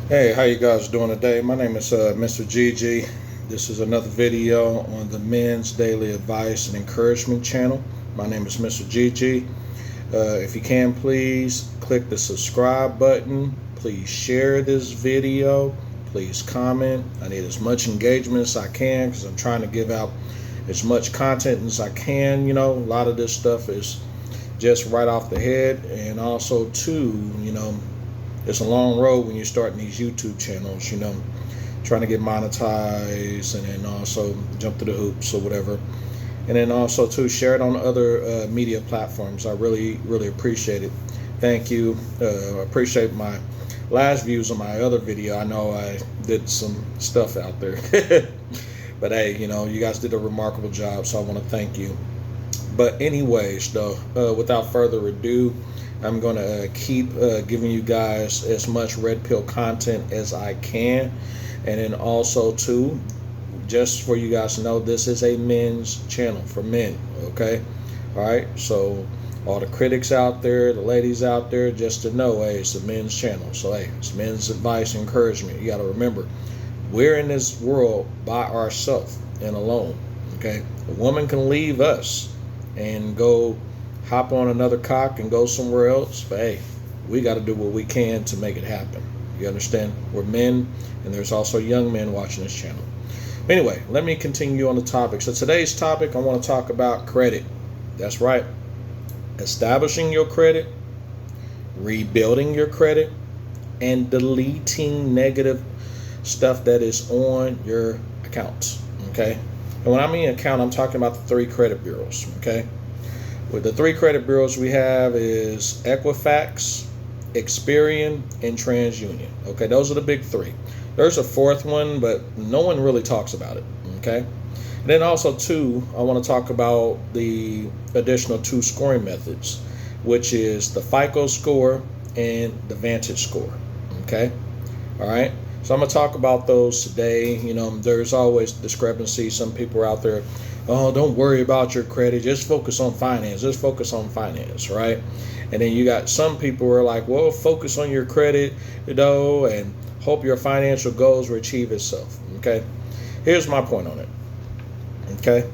Hey, how you guys doing today? My name is Mr. GG. This is another video on the Men's Daily Advice and Encouragement channel. My name is Mr. GG. If you can, please click the subscribe button. Please share this video. Please comment. I need as much engagement as I can because I'm trying to give out as much content as I can. A lot of this stuff is just right off the head, and also too, it's a long road when you're starting these YouTube channels, trying to get monetized and then also jump through the hoops or whatever. And then also too, share it on other media platforms. I really, really appreciate it. Thank you. Appreciate my last views on my other video. I know I did some stuff out there. But hey, you guys did a remarkable job, so I want to thank you. But anyways, though, without further ado, I'm going to keep giving you guys as much red pill content as I can. And then also, too, just for you guys to know, this is a men's channel for men, okay? All right, so all the critics out there, the ladies out there, just to know, hey, it's a men's channel. So, hey, it's men's advice and encouragement. You got to remember, we're in this world by ourselves and alone, okay? A woman can leave us and go hop on another cock and go somewhere else, but hey, we got to do what we can to make it happen. You understand? We're men, and there's also young men watching this channel. Anyway, let me continue on the topic. So today's topic, I want to talk about credit. That's right. Establishing your credit, rebuilding your credit, and deleting negative stuff that is on your accounts. Okay? And when I mean account, I'm talking about the 3 credit bureaus. Okay? With the 3 credit bureaus we have is Equifax, Experian, and Transunion. Okay, those are the big 3. There's a 4th one, but no one really talks about it. Okay, and then also too, I want to talk about the additional 2 scoring methods, which is the FICO score and the Vantage score. Okay, all right. So I'm going to talk about those today. There's always discrepancy. Some people are out there, oh, don't worry about your credit. Just focus on finance. Just focus on finance, right? And then you got some people who are like, well, focus on your credit, and hope your financial goals will achieve itself. Okay? Here's my point on it. Okay?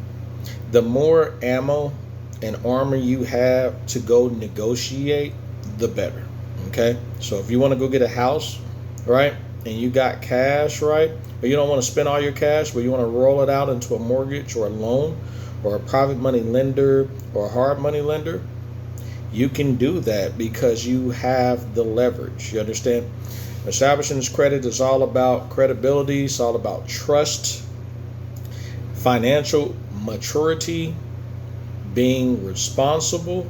The more ammo and armor you have to go negotiate, the better. Okay? So if you want to go get a house, right? And you got cash, right? But you don't want to spend all your cash, but you want to roll it out into a mortgage or a loan or a private money lender or a hard money lender, you can do that because you have the leverage. You understand? Establishing this credit is all about credibility. It's all about trust, financial maturity, being responsible,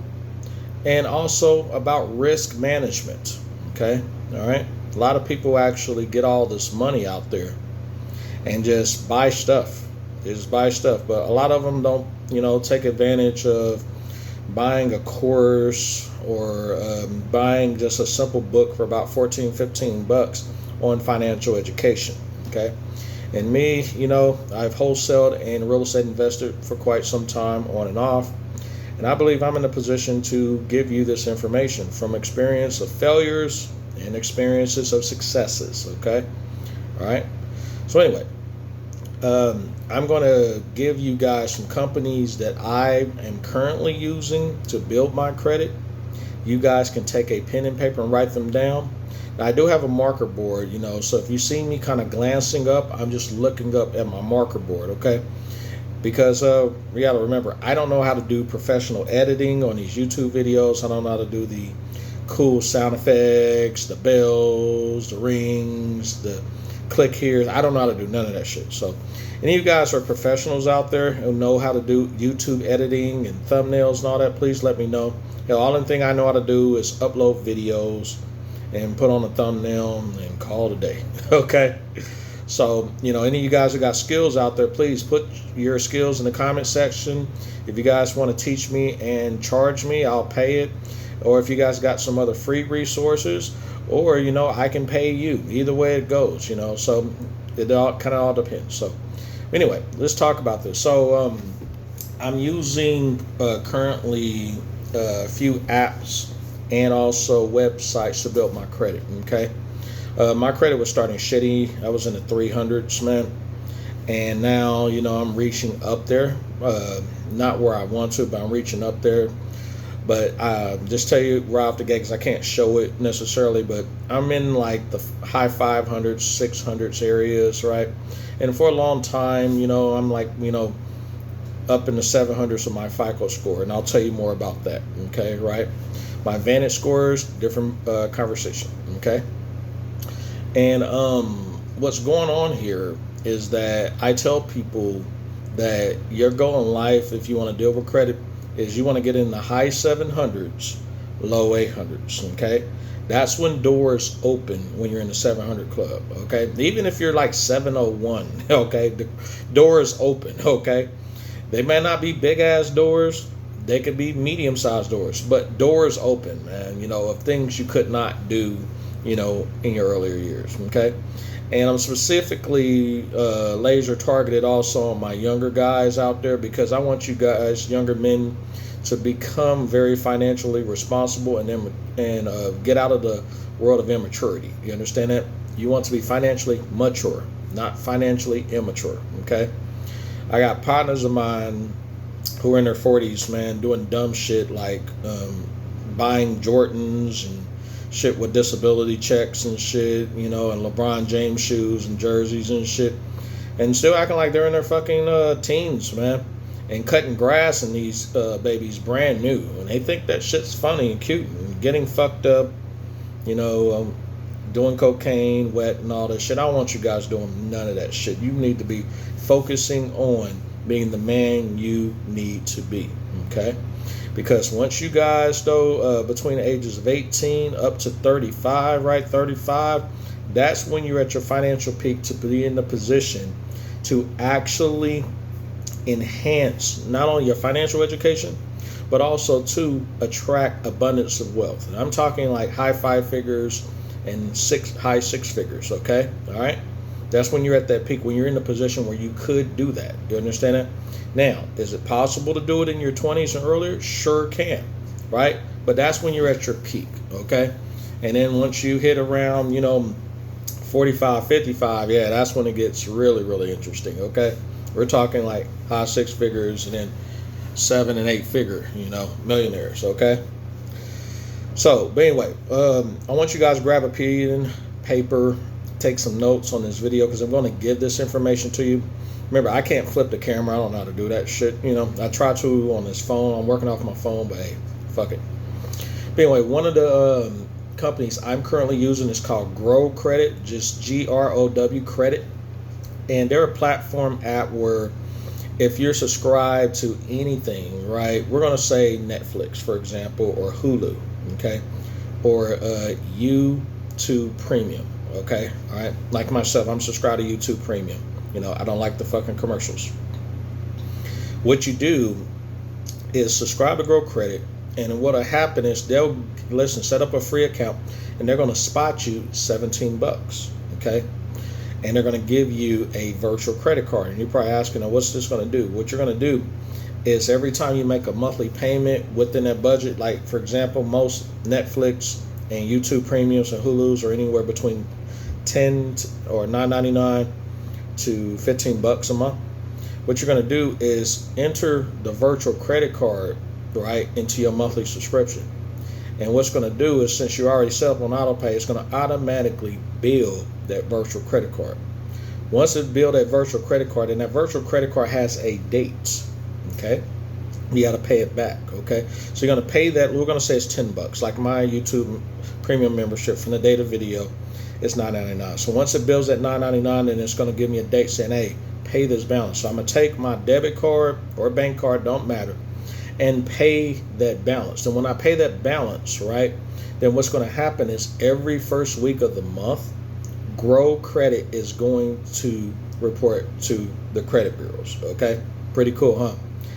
and also about risk management. Okay? All right? A lot of people actually get all this money out there and just buy stuff. They just buy stuff. But a lot of them don't, take advantage of buying a course or buying just a simple book for about 14, 15 bucks on financial education. Okay. And me, I've wholesaled and real estate invested for quite some time on and off. And I believe I'm in a position to give you this information from experience of failures and experiences of successes. Okay. All right. So anyway, I'm going to give you guys some companies that I am currently using to build my credit. You guys can take a pen and paper and write them down. Now, I do have a marker board, so if you see me kind of glancing up, I'm just looking up at my marker board, okay? Because we got to remember, I don't know how to do professional editing on these YouTube videos. I don't know how to do the cool sound effects, the bells, the rings, the click here. I don't know how to do none of that shit. So any of you guys are professionals out there who know how to do YouTube editing and thumbnails and all that, please let me know. The only thing I know how to do is upload videos and put on a thumbnail and call it a day. Okay? So, any of you guys who got skills out there, please put your skills in the comment section. If you guys want to teach me and charge me, I'll pay it. Or if you guys got some other free resources, or, I can pay you. Either way it goes, So it all kind of all depends. So anyway, let's talk about this. So I'm using currently a few apps and also websites to build my credit. Okay. My credit was starting shitty. I was in the 300s, man. And now, I'm reaching up there. Not where I want to, but I'm reaching up there. But just tell you right off the gate, because I can't show it necessarily, but I'm in like the high 500s, 600s areas, right? And for a long time, I'm like, up in the 700s of my FICO score. And I'll tell you more about that, okay, right? My Vantage scores, different conversation, okay? And what's going on here is that I tell people that your goal in life, if you want to deal with credit, is you want to get in the high 700s, low 800s, okay? That's when doors open when you're in the 700 club, okay? Even if you're like 701, okay, the doors open, okay? They may not be big-ass doors. They could be medium-sized doors, but doors open, man, of things you could not do, in your earlier years, okay? And I'm specifically laser targeted also on my younger guys out there, because I want you guys, younger men, to become very financially responsible and get out of the world of immaturity. You understand that? You want to be financially mature, not financially immature, okay? I got partners of mine who are in their 40s, man, doing dumb shit like buying Jordans and shit with disability checks and shit, and LeBron James shoes and jerseys and shit, and still acting like they're in their fucking teens, man, and cutting grass in these babies brand new, and they think that shit's funny and cute, and getting fucked up, doing cocaine, wet, and all that shit. I don't want you guys doing none of that shit. You need to be focusing on being the man you need to be, okay? Because once you guys, though, between the ages of 18 up to 35, right, 35, that's when you're at your financial peak to be in the position to actually enhance not only your financial education, but also to attract abundance of wealth. And I'm talking like high 5 figures and high 6 figures, okay? All right? That's when you're at that peak, when you're in the position where you could do that. You understand that? Now, is it possible to do it in your 20s and earlier? Sure can, right? But that's when you're at your peak, okay? And then once you hit around, 45, 55, yeah, that's when it gets really, really interesting, okay? We're talking like high 6 figures and then 7 and 8 figure, millionaires, okay? So, but anyway, I want you guys to grab a pen, paper, take some notes on this video, because I'm going to give this information to you. Remember, I can't flip the camera. I don't know how to do that shit. I try to on this phone. I'm working off my phone, but hey, fuck it. But anyway, one of the companies I'm currently using is called Grow Credit, just GROW Credit. And they're a platform app where if you're subscribed to anything, right, we're going to say Netflix, for example, or Hulu, okay, or YouTube Premium, okay, all right, like myself, I'm subscribed to YouTube Premium. I don't like the fucking commercials. What you do is subscribe to Grow Credit, and what'll happen is they'll set up a free account, and they're going to spot you $17, okay? And they're going to give you a virtual credit card. And you're probably asking, what's this going to do? What you're going to do is every time you make a monthly payment within that budget, like for example, most Netflix and YouTube Premiums and Hulus are anywhere between $10 or $9.99 to $15 a month. What you're going to do is enter the virtual credit card, right, into your monthly subscription. And what's going to do is, since you already set up on auto pay, it's going to automatically bill that virtual credit card. Once it builds that virtual credit card, and that virtual credit card has a date, okay, you got to pay it back, okay? So you're going to pay that. We're going to say it's $10. Like my YouTube Premium membership, from the date of video, it's $9.99. So once it bills at $9.99, then it's going to give me a date saying, hey, pay this balance. So I'm going to take my debit card or bank card, don't matter, and pay that balance. And when I pay that balance, right, then what's going to happen is every first week of the month, Grow Credit is going to report to the credit bureaus, okay? Pretty cool, huh?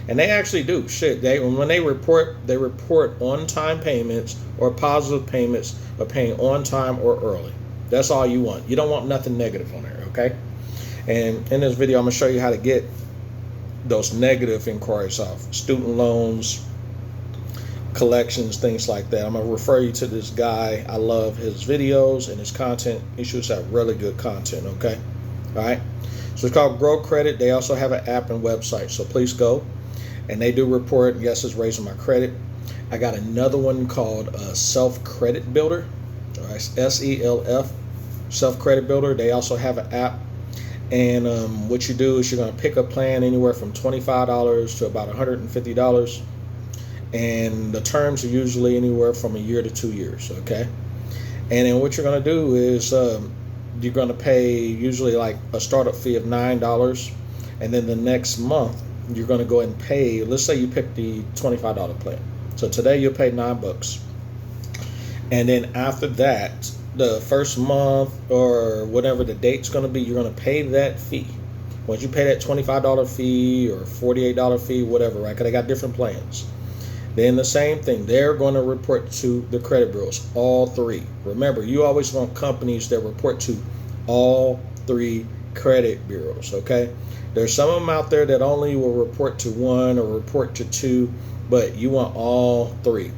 And they actually do. Shit, when they report on-time payments or positive payments of paying on time or early. That's all you want. You don't want nothing negative on there, okay? And in this video, I'm going to show you how to get those negative inquiries off. Student loans, collections, things like that. I'm going to refer you to this guy. I love his videos and his content. He shoots out really good content, okay? All right. So it's called Grow Credit. They also have an app and website, so please go. And they do report, yes, it's raising my credit. I got another one called Self Credit Builder, all right, SELF, Self Credit Builder. They also have an app. And what you do is you're going to pick a plan anywhere from $25 to about $150. And the terms are usually anywhere from a year to 2 years, okay? And then what you're going to do is you're going to pay usually like a startup fee of $9. And then the next month, you're going to go ahead and pay, let's say you pick the $25 plan. So today you'll pay $9. And then after that, the first month or whatever the date's going to be, you're going to pay that fee. Once you pay that $25 fee or $48 fee, whatever, right? Because they got different plans. Then the same thing, they're going to report to the credit bureaus, all three. Remember, you always want companies that report to all three credit bureaus, okay? There's some of them out there that only will report to one or report to two, but you want all three.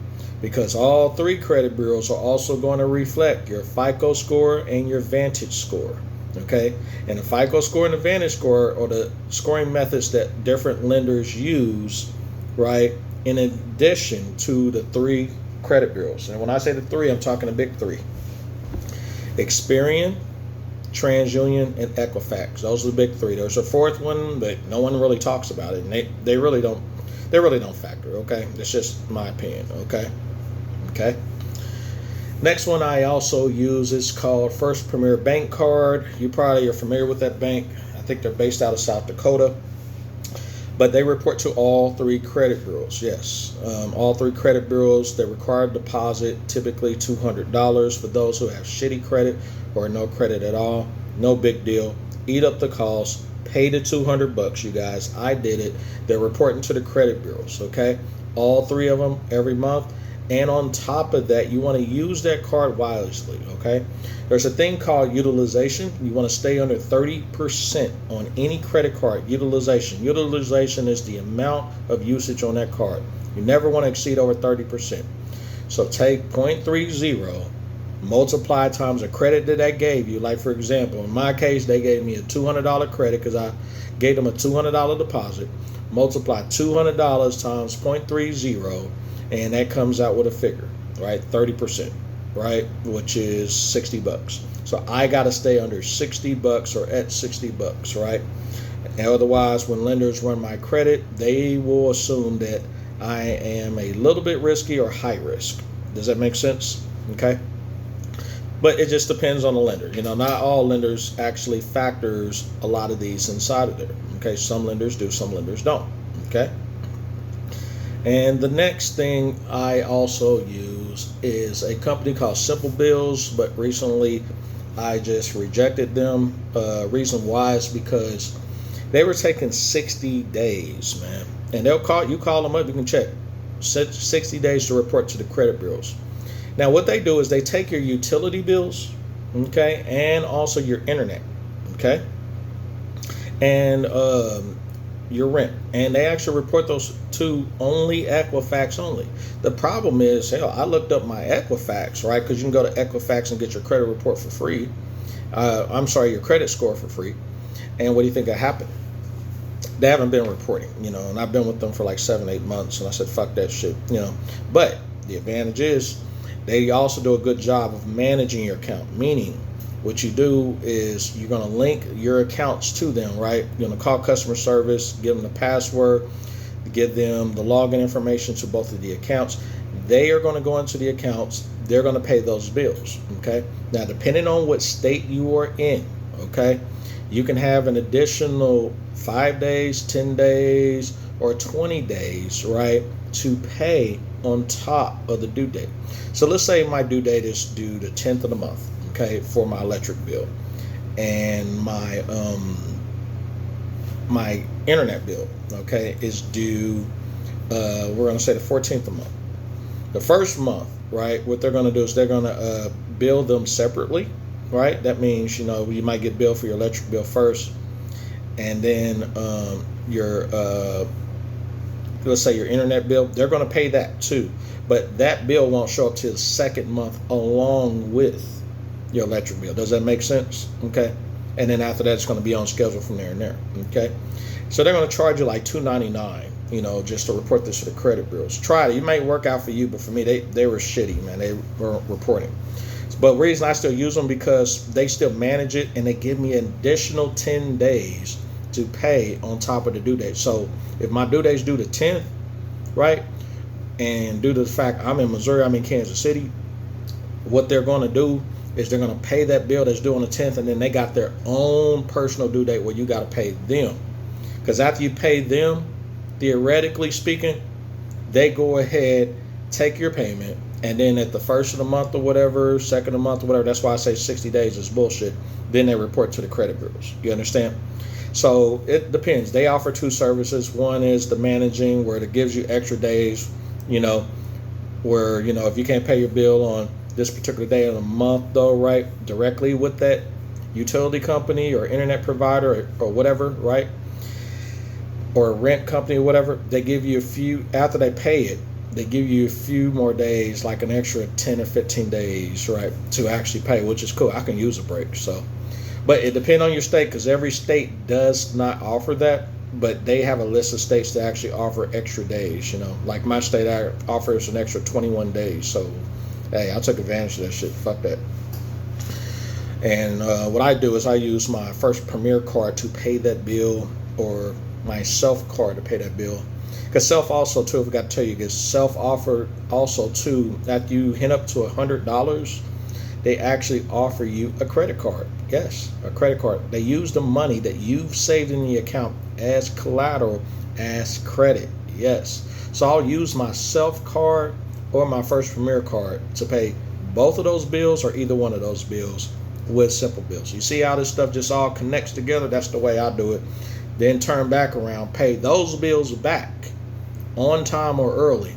Because all three credit bureaus are also going to reflect your FICO score and your Vantage score, okay? And the FICO score and the Vantage score are the scoring methods that different lenders use, right, in addition to the three credit bureaus. And when I say the three, I'm talking the big three. Experian, Transunion, and Equifax. Those are the big three. There's a fourth one, but no one really talks about it, and they really don't factor, okay? It's just my opinion, okay? Okay. Next one I also use is called First Premier Bank Card. You probably are familiar with that bank. I think they're based out of South Dakota. But they report to all three credit bureaus, yes. All three credit bureaus, they require deposit, typically $200 for those who have shitty credit or no credit at all. No big deal. Eat up the cost. Pay the $200, you guys. I did it. They're reporting to the credit bureaus, okay? All three of them every month. And on top of that, you want to use that card wisely, okay? There's a thing called utilization. You want to stay under 30% on any credit card utilization. Utilization is the amount of usage on that card. You never want to exceed over 30%. So take 0.30, multiply times the credit that they gave you. Like, for example, in my case, they gave me a $200 credit because I gave them a $200 deposit. Multiply $200 times 0.30, and that comes out with a figure, right? 30%, right? Which is $60. So I got to stay under $60 or at $60, right? And otherwise, when lenders run my credit, they will assume that I am a little bit risky or high risk. Does that make sense? Okay. But it just depends on the lender. You know, not all lenders actually factors a lot of these inside of there. Okay. Some lenders do, some lenders don't. Okay. And the next thing I also use is a company called Simple Bills, but recently I just rejected them. Reason why is because they were taking 60 days, man. And they'll call them up, you can check. 60 days to report to the credit bureaus. Now what they do is they take your utility bills, okay, and also your internet, okay, and your rent, and they actually report those to only Equifax only. The problem is, hell, I looked up my Equifax, right? Because you can go to Equifax and get your credit report for free. Your credit score for free. And what do you think happened? They haven't been reporting, you know, and I've been with them for like 7-8 months, and I said, fuck that shit, you know. But the advantage is they also do a good job of managing your account, meaning what you do is you're going to link your accounts to them, right? You're going to call customer service, give them the password, give them the login information to both of the accounts. They are going to go into the accounts. They're going to pay those bills, okay? Now, depending on what state you are in, okay, you can have an additional 5 days, 10 days, or 20 days, right, to pay on top of the due date. So let's say my due date is due the 10th of the month. Okay, for my electric bill, and my my internet bill, okay, is due. We're going to say the 14th of the month. The first month, right? What they're going to do is they're going to bill them separately, right? That means, you know, you might get billed for your electric bill first, and then your let's say your internet bill, they're going to pay that too. But that bill won't show up till the second month along with your electric bill. Does that make sense? Okay. And then after that, it's going to be on schedule from there and there. Okay. So they're going to charge you like $2.99, you know, just to report this to the credit bureaus. Try it. It may work out for you, but for me, they were shitty, man. They were reporting. But the reason I still use them because they still manage it and they give me an additional 10 days to pay on top of the due date. So if my due date's due the 10th, right, and due to the fact I'm in Missouri, I'm in Kansas City, what they're going to do is they're going to pay that bill that's due on the 10th, and then they got their own personal due date where you got to pay them. Because after you pay them, theoretically speaking, they go ahead, take your payment, and then at the first of the month or whatever, second of the month or whatever, that's why I say 60 days is bullshit, then they report to the credit bureaus. You understand? So it depends. They offer two services. One is the managing, where it gives you extra days, you know, where, you know, if you can't pay your bill on this particular day of the month, though, right, directly with that utility company or internet provider or whatever, right, or a rent company or whatever, they give you a few, after they pay it, they give you a few more days, like an extra 10 or 15 days, right, to actually pay, which is cool. I can use a break. So, but it depends on your state, because every state does not offer that, but they have a list of states that actually offer extra days, you know. Like my state offers an extra 21 days. So, hey, I took advantage of that shit. Fuck that. And what I do is I use my First Premier card to pay that bill, or my Self card to pay that bill. Because Self also, too, I forgot to tell you, because Self offer also, too, after you hit up to $100, they actually offer you a credit card. Yes, a credit card. They use the money that you've saved in the account as collateral, as credit. Yes. So I'll use my Self card or my First Premier card to pay both of those bills or either one of those bills with Simple Bills. You see how this stuff just all connects together? That's the way I do it. Then turn back around, pay those bills back on time or early,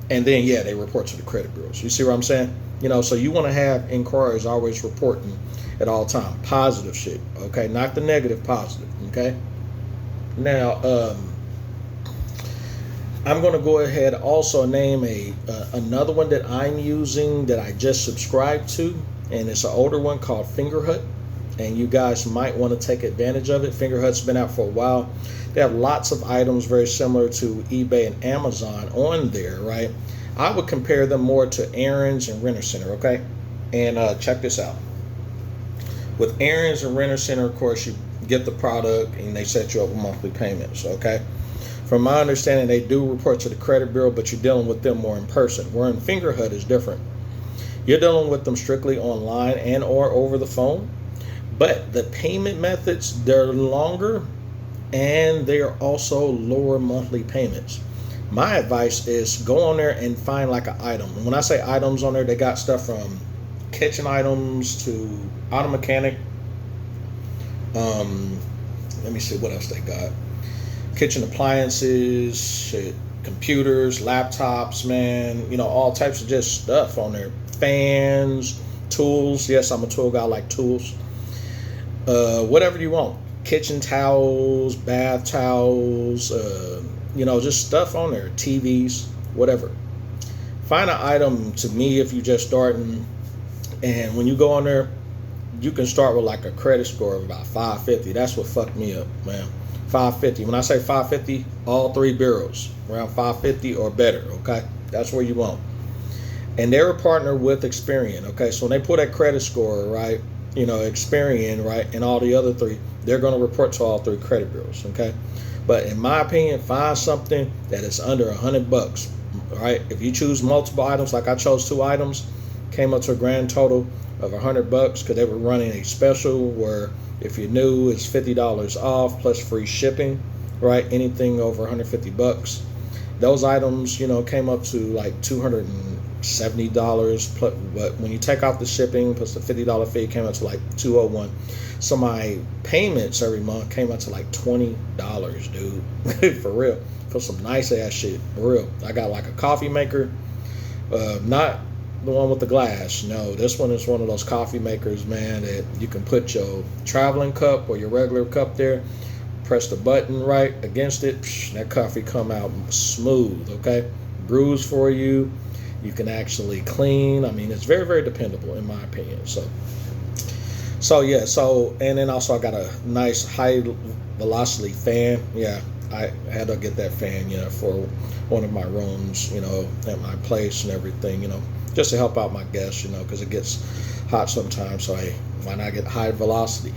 and then, yeah, they report to the credit bureaus. You see what I'm saying? You know, so you want to have inquiries always reporting at all time. Positive shit, okay? Not the negative, positive, okay? Now, I'm going to go ahead also name another one that I'm using that I just subscribed to, and it's an older one called Fingerhut, and you guys might want to take advantage of it. Fingerhut's been out for a while. They have lots of items very similar to eBay and Amazon on there, right? I would compare them more to Aaron's and Renter Center, okay? And check this out. With Aaron's and Renter Center, of course, you get the product and they set you up with monthly payments, okay? From my understanding, they do report to the credit bureau, but you're dealing with them more in person. Where in Fingerhut is different. You're dealing with them strictly online and or over the phone, but the payment methods, they're longer and they are also lower monthly payments. My advice is go on there and find like an item. And when I say items on there, they got stuff from kitchen items to auto mechanic. Let me see what else they got. Kitchen appliances, shit, computers, laptops, man, you know, all types of just stuff on there. Fans, tools. Yes, I'm a tool guy, I like tools. Whatever you want. Kitchen towels, bath towels, you know, just stuff on there. TVs, whatever. Find an item, to me, if you're just starting, and when you go on there, you can start with like a credit score of about 550. That's what fucked me up, man. 550. When I say 550, all three bureaus around 550 or better, okay? That's where you want. And they're a partner with Experian, okay? So when they put that credit score, right, you know, Experian, right, and all the other three, they're going to report to all three credit bureaus, okay? But in my opinion, find something that is under $100, right? If you choose multiple items, like I chose 2 items, came up to a grand total of $100 because they were running a special where if you're new, it's $50 off plus free shipping, right? Anything over $150. Those items, you know, came up to like $270 plus, but when you take off the shipping plus the $50 fee, it came up to like $201. So my payments every month came out to like $20, dude. For real. For some nice ass shit. For real. I got like a coffee maker. Not the one with the glass. No, this one is one of those coffee makers, man, that you can put your traveling cup or your regular cup there. press the button right against it, that coffee come out smooth, okay? Brews for you. You can actually clean. I mean, it's very, very dependable in my opinion. So yeah, and then also I got a nice high velocity fan. Yeah, I had to get that fan, for one of my rooms, at my place and everything, just to help out my guests, because it gets hot sometimes. So why not get high velocity,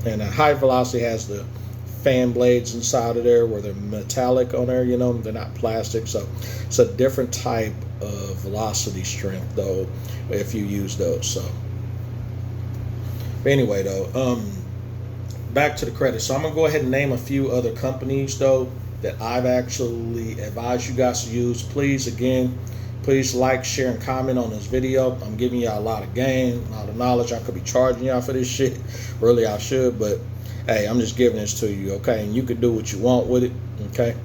and a high velocity has the fan blades inside of there where they're metallic on there, they're not plastic. So it's a different type of velocity strength though, if you use those. So anyway though, back to the credit. So I'm gonna go ahead and name a few other companies though that I've actually advised you guys to use. Please like, share, and comment on this video. I'm giving y'all a lot of game, a lot of knowledge. I could be charging y'all for this shit. Really, I should, but hey, I'm just giving this to you, okay? And you can do what you want with it, okay?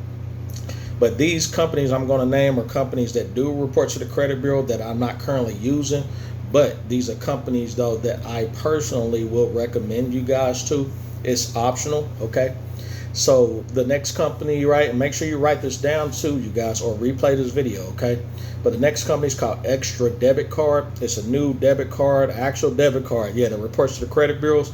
But these companies I'm going to name are companies that do report to the credit bureau that I'm not currently using. But these are companies, though, that I personally will recommend you guys to. It's optional, okay? So the next company, right, and make sure you write this down too, you guys, or replay this video, okay? But the next company is called Extra Debit Card. It's a new debit card, actual debit card. Yeah, that reports to the credit bureaus.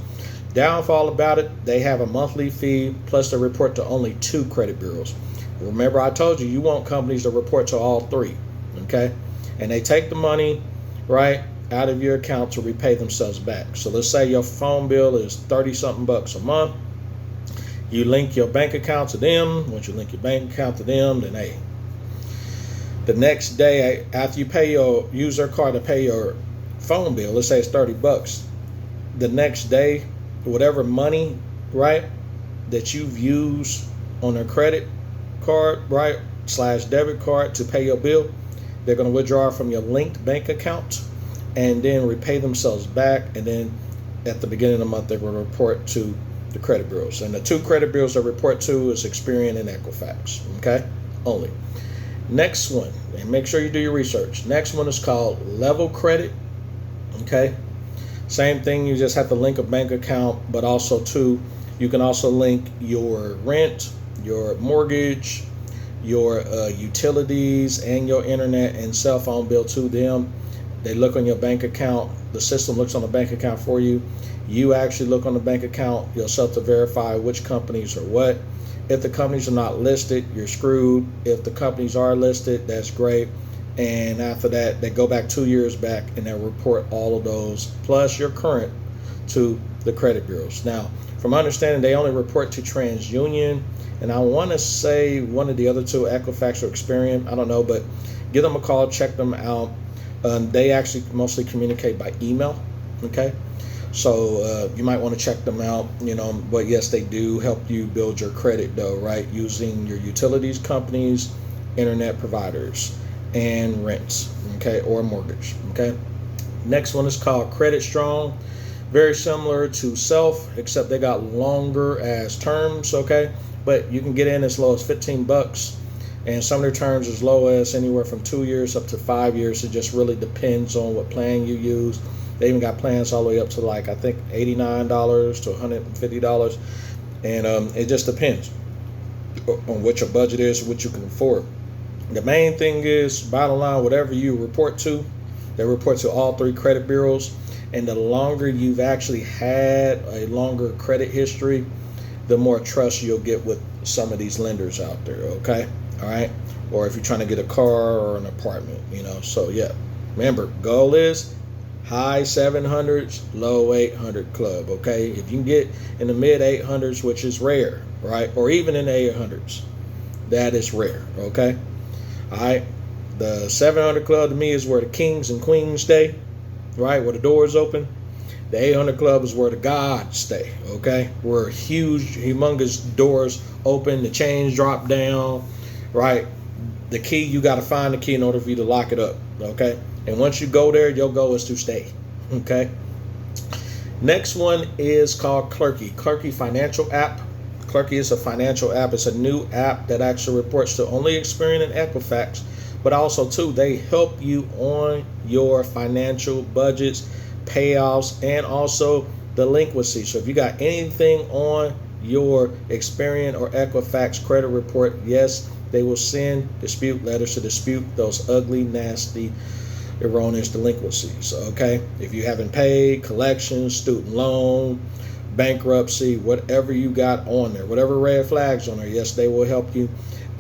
Downfall about it, they have a monthly fee, plus they report to only 2 credit bureaus. Remember, I told you, you want companies to report to all 3, okay? And they take the money, right, out of your account to repay themselves back. So let's say your phone bill is 30-something bucks a month. You link your bank account to them. Once you link your bank account to them, then hey, the next day after you use their card to pay your phone bill, let's say it's 30 bucks. The next day, whatever money, right, that you've used on their credit card, right, / debit card to pay your bill, they're going to withdraw from your linked bank account and then repay themselves back. And then at the beginning of the month, they're going to report to the credit bureaus. And the 2 credit bureaus that report to is Experian and Equifax, okay, only. Next one, and make sure you do your research. Next one is called Level Credit, okay. Same thing, you just have to link a bank account, but also too, you can also link your rent, your mortgage, your utilities, and your internet and cell phone bill to them. They look on your bank account. The system looks on the bank account for you. You actually look on the bank account yourself to verify which companies are what. If the companies are not listed, you're screwed. If the companies are listed, that's great. And after that, they go back 2 years back and they report all of those plus your current to the credit bureaus. Now, from my understanding, they only report to Transunion, and I want to say one of the other 2, Equifax or Experian. I don't know, but give them a call, check them out. They actually mostly communicate by email, okay? So you might want to check them out, but yes, they do help you build your credit though, right? Using your utilities companies, internet providers, and rents, okay, or mortgage, okay? Next one is called Credit Strong. Very similar to Self, except they got longer as terms, okay? But you can get in as low as 15 bucks. And some of their terms as low as anywhere from 2 years up to 5 years. It just really depends on what plan you use. They even got plans all the way up to like, I think, $89 to $150. And it just depends on what your budget is, what you can afford. The main thing is, bottom line, whatever you report to, they report to all 3 credit bureaus. And the longer you've actually had a longer credit history, the more trust you'll get with some of these lenders out there, okay? All right, or if you're trying to get a car or an apartment, so yeah, remember, goal is high 700s, low 800 club, okay? If you can get in the mid 800s, which is rare, right, or even in the 800s, that is rare, okay? All right, the 700 club to me is where the kings and queens stay, right, where the doors open. The 800 club is where the gods stay, okay, where huge, humongous doors open, the chains drop down, right? The key, you got to find the key in order for you to lock it up, okay? And once you go there, your goal is to stay, okay? Next one is called Clerky. Clerky Financial App. Clerky is a financial app. It's a new app that actually reports to only Experian and Equifax, but also too, they help you on your financial budgets, payoffs, and also delinquency. So if you got anything on your Experian or Equifax credit report, yes, they will send dispute letters to dispute those ugly, nasty, erroneous delinquencies. Okay, if you haven't paid, collections, student loan, bankruptcy, whatever you got on there, whatever red flags on there, yes, they will help you.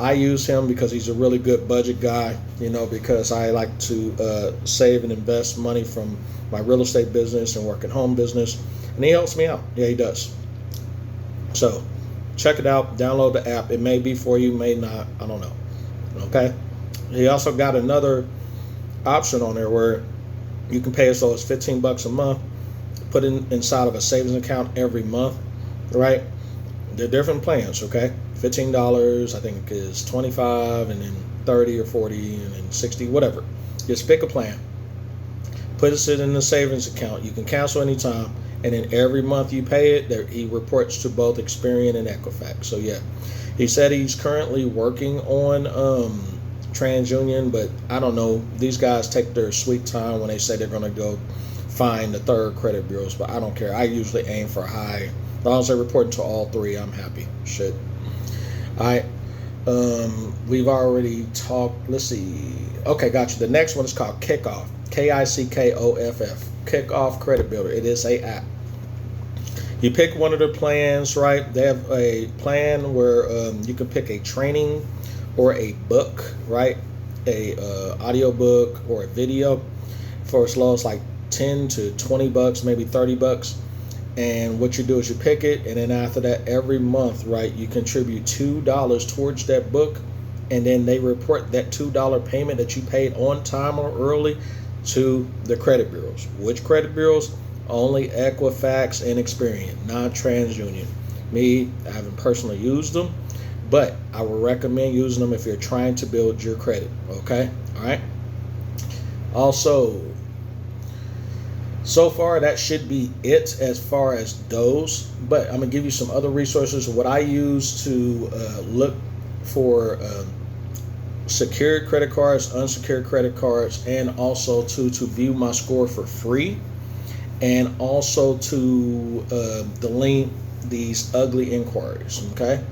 I use him because he's a really good budget guy, because I like to save and invest money from my real estate business and work at home business, and he helps me out. Yeah, he does. So check it out, download the app. It may be for you, may not, I don't know. Okay, he also got another option on there where you can pay as low as $15 a month, put in inside of a savings account every month, right? They're different plans, okay? $15, I think, is $25, and then $30 or $40, and then $60, whatever. Just pick a plan, put it in the savings account. You can cancel anytime, and then every month you pay it, he reports to both Experian and Equifax. So yeah, he said he's currently working on Transunion, but I don't know. These guys take their sweet time when they say they're going to go find the third credit bureaus, but I don't care. I usually aim for high. As long as they report to all three, I'm happy. Shit. All right. We've already talked. Let's see. Okay, got you. The next one is called Kickoff. Kickoff. Kickoff Credit Builder. It is a app. You pick one of the plans, right? They have a plan where you can pick a training or a book, right? A audio book or a video for as low as like $10 to $20, maybe $30. And what you do is you pick it, and then after that, every month, right, you contribute $2 towards that book, and then they report that $2 payment that you paid on time or early to the credit bureaus. Which credit bureaus? Only Equifax and Experian, not Transunion. Me, I haven't personally used them, but I would recommend using them if you're trying to build your credit. Okay, all right. Also, so far, that should be it as far as those, but I'm going to give you some other resources. What I use to look for secured credit cards, unsecured credit cards, and also to view my score for free, and also to delete these ugly inquiries, okay?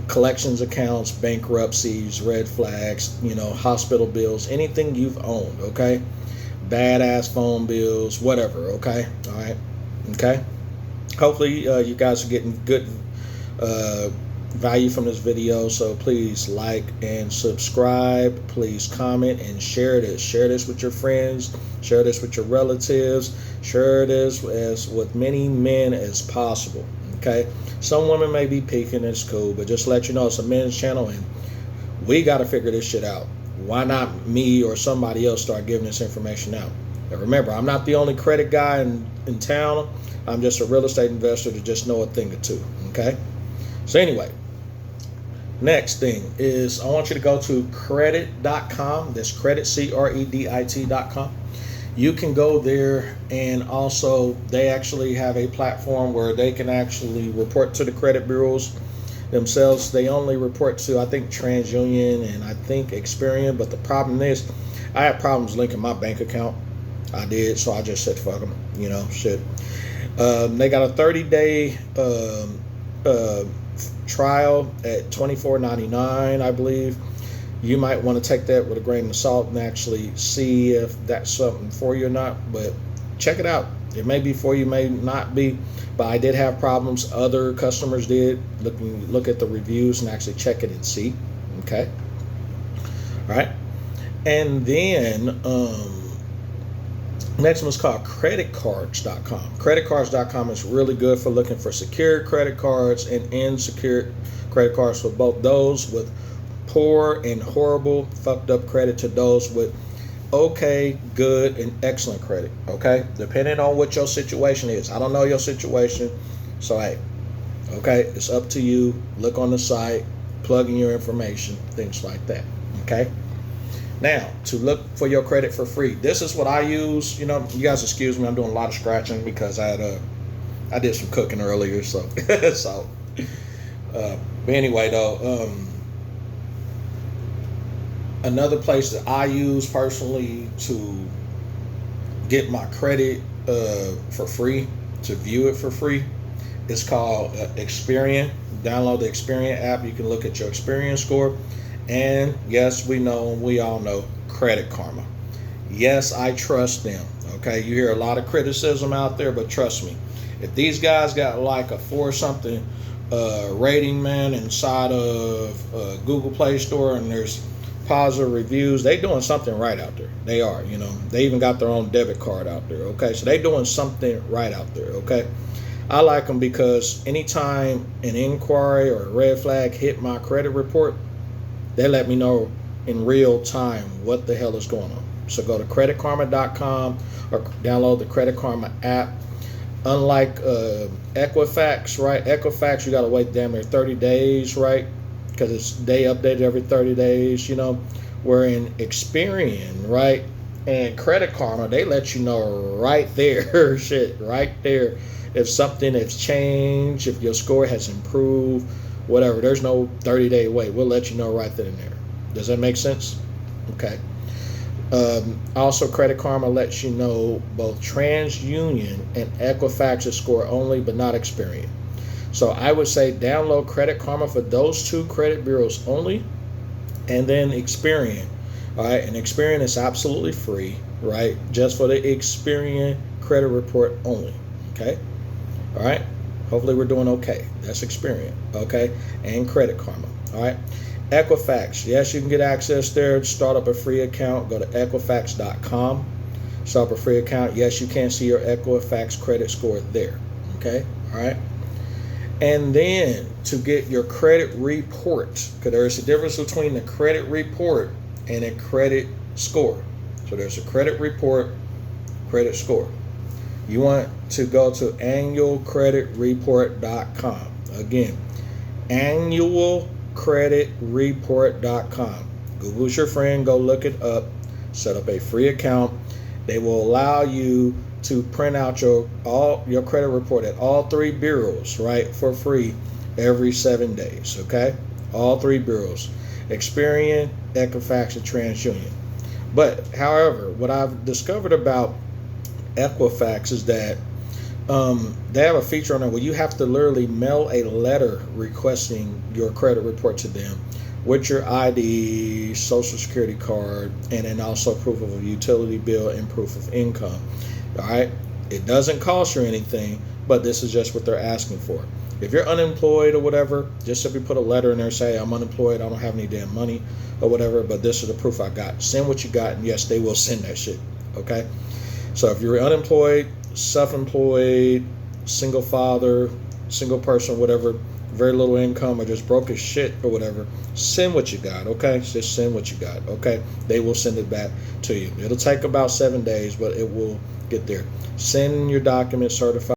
Collections accounts, bankruptcies, red flags, hospital bills, anything you've owned, okay? Badass phone bills, whatever, okay? All right, okay? Hopefully you guys are getting good value from this video, so please like and subscribe. Please comment and share this. Share this with your friends. Share this with your relatives. Share this with many men as possible, okay? Some women may be peeking, it's cool, but just let you know it's a men's channel, and we got to figure this shit out. Why not me or somebody else start giving this information out? And remember, I'm not the only credit guy in town. I'm just a real estate investor to just know a thing or two, okay? So anyway, next thing is I want you to go to credit.com. That's credit, credit.com. You can go there, and also they actually have a platform where they can actually report to the credit bureaus themselves. They only report to, I think, Transunion and I think Experian, but the problem is I had problems linking my bank account. I did, so I just said fuck them, shit. They got a 30-day trial at $24.99, I believe. You might want to take that with a grain of salt and actually see if that's something for you or not, but check it out. It may be for you, may not be, but I did have problems. Other customers did. Look at the reviews and actually check it and see. Okay. All right. And then next one is called creditcards.com. Creditcards.com is really good for looking for secured credit cards and unsecured credit cards, for both those with poor and horrible, fucked up credit to those with okay, good, and excellent credit, okay? Depending on what your situation is. I don't know your situation, so hey, okay, it's up to you. Look on the site, plug in your information, things like that, okay? Now, to look for your credit for free. This is what I use. You guys excuse me, I'm doing a lot of scratching because I did some cooking earlier, so but anyway though, another place that I use personally to get my credit for free, to view it for free, It's called Experian. Download the Experian app. You can look at your Experian score. And yes, we all know Credit Karma. Yes, I trust them. Okay, you hear a lot of criticism out there, but trust me, if these guys got like a 4 something rating, man, inside of Google Play Store, and there's positive reviews, they doing something right out there. They are, they even got their own debit card out there. Okay, so they doing something right out there. Okay, I like them because anytime an inquiry or a red flag hit my credit report, they let me know in real time what the hell is going on. So go to creditkarma.com or download the Credit Karma app. Unlike Equifax, right? Equifax, you got to wait damn near 30 days, right? Because they update every 30 days, We're in Experian, right? And Credit Karma, they let you know right there, shit, right there. If something has changed, if your score has improved, whatever. There's no 30-day wait. We'll let you know right then and there. Does that make sense? Okay. Also, Credit Karma lets you know both Transunion and Equifax's score only, but not Experian. So I would say download Credit Karma for those 2 credit bureaus only, and then Experian. All right, and Experian is absolutely free, right? Just for the Experian credit report only. Okay. All right. Hopefully we're doing okay. That's Experian, okay? And Credit Karma, all right? Equifax, yes, you can get access there. Start up a free account. Go to Equifax.com. Start up a free account. Yes, you can see your Equifax credit score there, okay? All right? And then to get your credit report, because there's a difference between the credit report and a credit score. So there's a credit report, credit score. You want to go to annualcreditreport.com. Again, annualcreditreport.com. Google's your friend. Go look it up. Set up a free account. They will allow you to print out your credit report at all 3 bureaus, right, for free every 7 days. Okay, all 3 bureaus: Experian, Equifax, and TransUnion. But however, what I've discovered about Equifax is that they have a feature on it where you have to literally mail a letter requesting your credit report to them with your ID, social security card, and then also proof of a utility bill and proof of income. All right, it doesn't cost you anything, but this is just what they're asking for. If you're unemployed or whatever, just simply put a letter in there, say I'm unemployed, I don't have any damn money or whatever, but this is the proof I got. Send what you got, and yes, they will send that shit. Okay. So if you're unemployed, self-employed, single father, single person, whatever, very little income, or just broke as shit or whatever, send what you got, okay? Just send what you got, okay? They will send it back to you. It'll take about 7 days, but it will get there. Send your documents certified.